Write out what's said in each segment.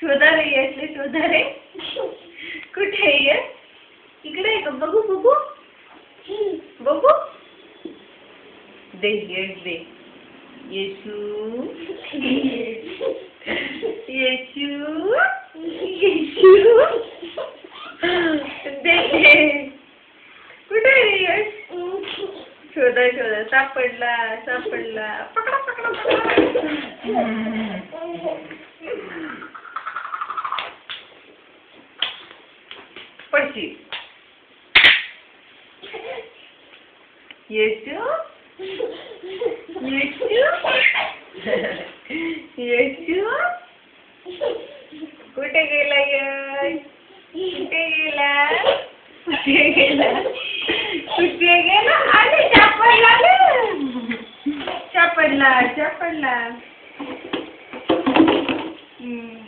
शोधा रे यशले, शोधा रे. कुठे आहे यश? इकडे आहे का? बघू बघू बघू. दे यश दे. येशू येशू येशू दे. कुठे आहे यश? शोधा शोधा. सापडला सापडला. पकडा पकडा पकडा. पडशील. येशू येशू येशू कुठे गेला यश? कुठे गेला? कुठे गेला? कुठे गेला? अरे सापडला सापडला सापडला.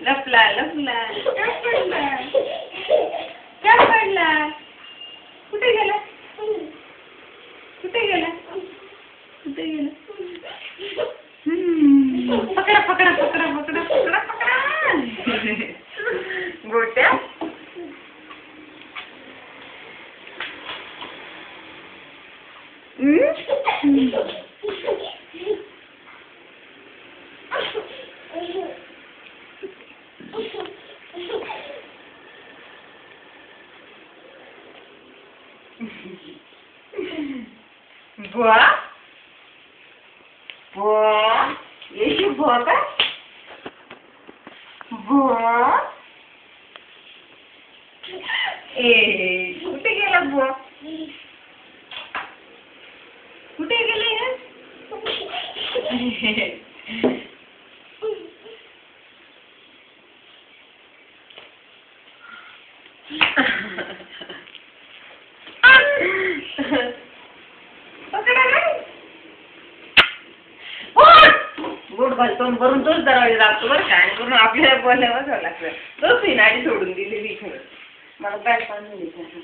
लपला लपला. सापडला सापडला. कुठे गेला? कुठे गेला? कुठे गेला? पकडा पकडा पकडा पकडा पकडा पकडा. गोट्या. बुआ बुआ येशू बुआ का? बुआ ए कुठे गेला बुआ? कुठे गेले हे? गोड घालतो भरून तोच दरवाजा लागतो बरं का. आणि करून आपल्याला बोलायला बसावं लागतं. तोच नाडी सोडून दिलेली खरं. मला बॅट बांधून द्यायचं.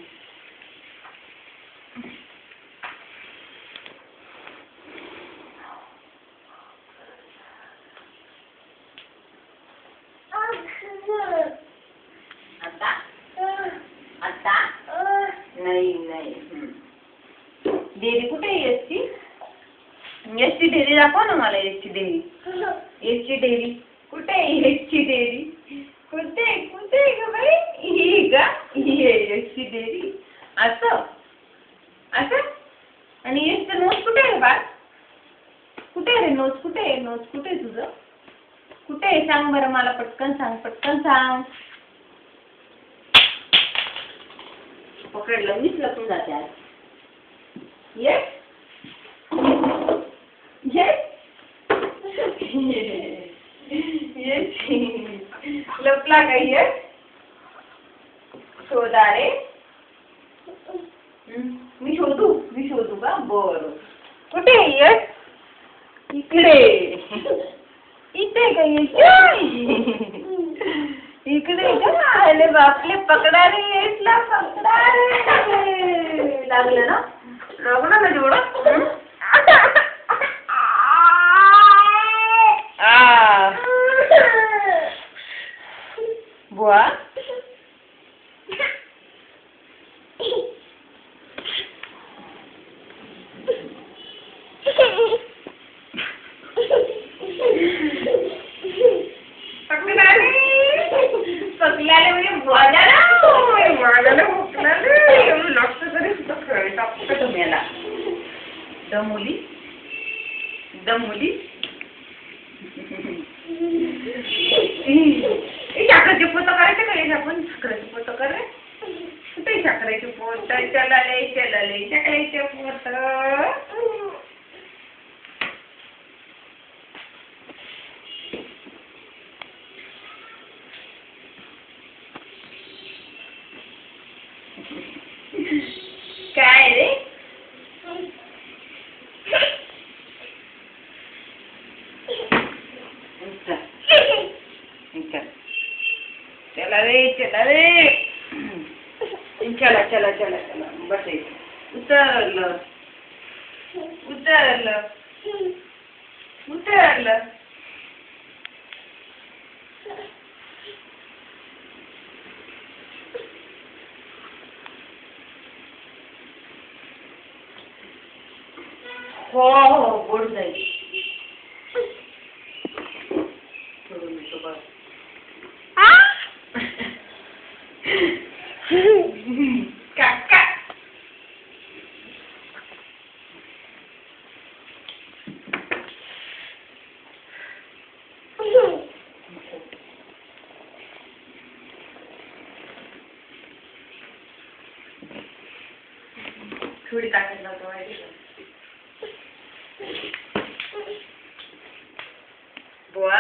आता आता नाही नाही. डेरी कुठे आहे यशची? यशची डेरी दाखव ना मला. यशची डेरी. यशची डेरी कुठे आहे? यशची डेरी कुठे कुठे ग बाई? ही का? ही आहे यशची डेरी. असं असं. आणि यशचं नोज कुठे आहे बा? कुठे आहे रे नोज? कुठे आहे नोज? कुठे आहे तुझं? कुठे आहे सांग बरं मला. पटकन सांग पटकन सांग. पकडलं मीच लपून जाते आज. Yes yes yes. लपला का येस? शोधा रे. मी शोधू का? बरं. कुठे आहे येस? इकडे. इथे का येस? इकडे का? अरे बापले. पकडा रे येसला. पकडा रे. लागलं ना? लागलं ना जेवढं? बुआ पकल्याले म्हणजे बुवाला भुकलाले. एवढं लक्ष तरी सुद्धा खेळ टाकतो का तुम्ही याला? दमुली दमुली. साखरेचे पोत करायचे का? आपण साखरेचे पोत कर रे. कुठे साखरेचे पोत? चलाले चलाले साखरेचे पोत. काय रे? चला रे चला रे. चला चला चला चला. बस उतरलं उतरलं उतरलं. हो हो गोड जाईल. सोडून देतो बघ. काका थोडी ताकद लावतो माहिती का बुवा.